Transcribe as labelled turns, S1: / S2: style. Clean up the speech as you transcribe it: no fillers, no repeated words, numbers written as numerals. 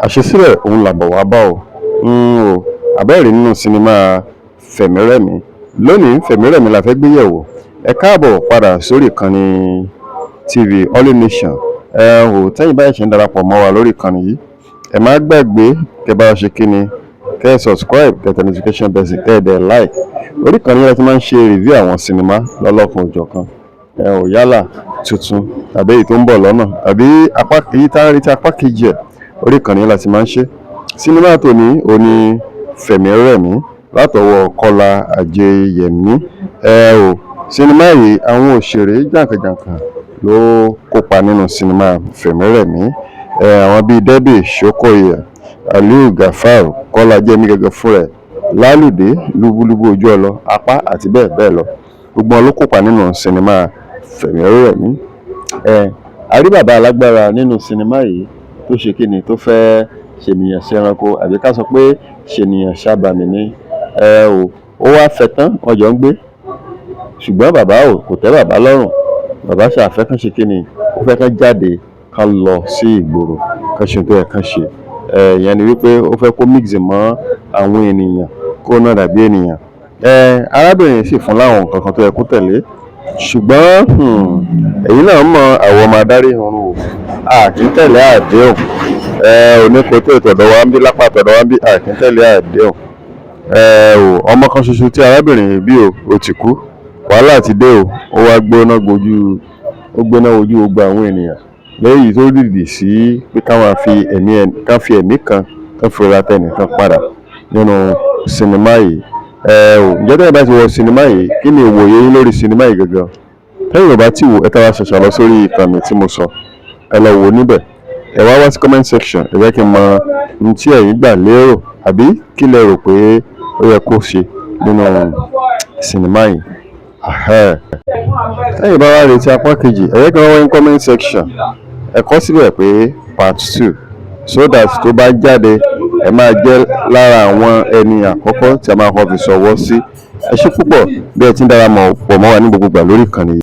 S1: àṣesílẹ̀ òun làbọ̀ wá bá o. Àbẹ́ẹ̀rí nínú sinimá Fẹ̀mírẹ̀mí lónìí. Fẹ̀mírẹ̀mí la fẹ́ gbé yẹ̀wò. Ẹ káàbọ̀ padà sórí ìkànnì TV Holly Nation. Tẹ́yìn báyìí ṣe ń darapọ̀ mọ́ wa lórí ìkànnì yìí, ẹ má gbàgbé kẹ́ bá wa ṣe kíni, kẹ́ subscribe, kẹ́ tẹ notification bell, kẹ́ dẹ̀ like. Orí ìkànnì yẹn ti máa ń ṣe review àwọn sinimá lọ́lọ́kan òjọ̀kan. Yálà tuntun tàbí èyí tó ń bọ̀ lọ́nà tàbí èyí tá ń retí apá kejì ẹ̀. Orí ìkànnì yẹn la ti máa ń ṣe. Sinimá tòní òní Fẹ̀mírẹ̀mí látọwọ́ Kọ́lá Ajẹyẹmí. Sinimá yìí àwọn òṣèré jàǹkànjàǹkàn ló kópa nínú sinimá Fẹ̀mírẹ̀mí. Àwọn bíi Debbie Shokoye, Aliu Gafar, Kọ́lá Ajẹyẹmí gẹ́gẹ́ fún rẹ̀, Lálùdé, Lúbúlúbú Ojúọlọ, Apá àti bẹ́ẹ̀ bẹ́ẹ̀ lọ. Gbogbo wọn ló kópa nínú sinimá Fẹ̀mírẹ̀mí. A rí bàbá alágbára nínú sinimá yìí tó ṣe kíni, tó fẹ́ ṣènìyàn ṣẹranko àbí ká sọ pé ṣènìyàn ṣàbàmì ni. Ó wá fẹ́ tán ọjọ́ ń gbé, ṣùgbọ́n bàbá kò tẹ́ bàbá lọ́rùn. Bàbá ṣàfẹ́ kán ṣe kíni, ó fẹ́ kán jáde kán lọ sí ìgboro kán ṣe tó yẹ kán ṣe. Ìyẹn ni wípé ó fẹ́ kó mix mọ́ àwọn ènìyàn kó náà dàbí ènìyàn. Arábìnrin sì fún láwọn nǹkan kan tó yẹ kó tẹ̀lé, ṣùgbọ́n èyí náà mọ àwọn ọmọ adarí ọ̀run o. A kì í tẹ̀lé àdéhùn. Oníkótó ìtọ̀dọ̀ wa ń bí, lápá ìtọ̀dọ̀ wa ń bí, a kì í tẹ̀lé àdéhùn. Ọmọ kan ṣoṣo tí arábìnrin bí ó ti kú, wàhálà ti dé o. Ó wá gbóná wojú gbogbo àwọn ènìyàn lẹ́yìn tó dìdì sí pé ká fi ẹ̀mí kan kán fi ra tẹnìkan padà nínú sinimá yìí. Ǹjẹ́ tẹ́yìn bá ti wọ sinimá yìí, kí ni ìwòye yín lórí sinimá yìí gangan? Tẹ́yìn ò bá ti wò, ẹ tẹ́wọ́ ṣẹ̀ṣẹ̀ lọ sórí ìkànnì tí mo sọ, ẹ lọ wò níbẹ̀. Ẹ wá sí comment section, ẹ jẹ́ kí n mọ ohun tí ẹ̀yin gbà lérò àbí kí lẹ rò pé ó yẹ kó ṣe nínú sinimá yìí. Tẹ́yìn bá wá retí apá kejì, ẹ jẹ́ kí wọ́n wá ní comment section. Ẹ kọ síbẹ̀ pé part 2 so that tó bá jáde ẹ máa jẹ́ lára àwọn ẹni àkọ́kọ́ tí a máa kọ́ fi ṣọwọ́ sí. Ẹ ṣé púpọ̀ bí ẹ ti ń darapọ̀ mọ́ wa ní gbogbo ìgbà lórí ìkànnì yìí.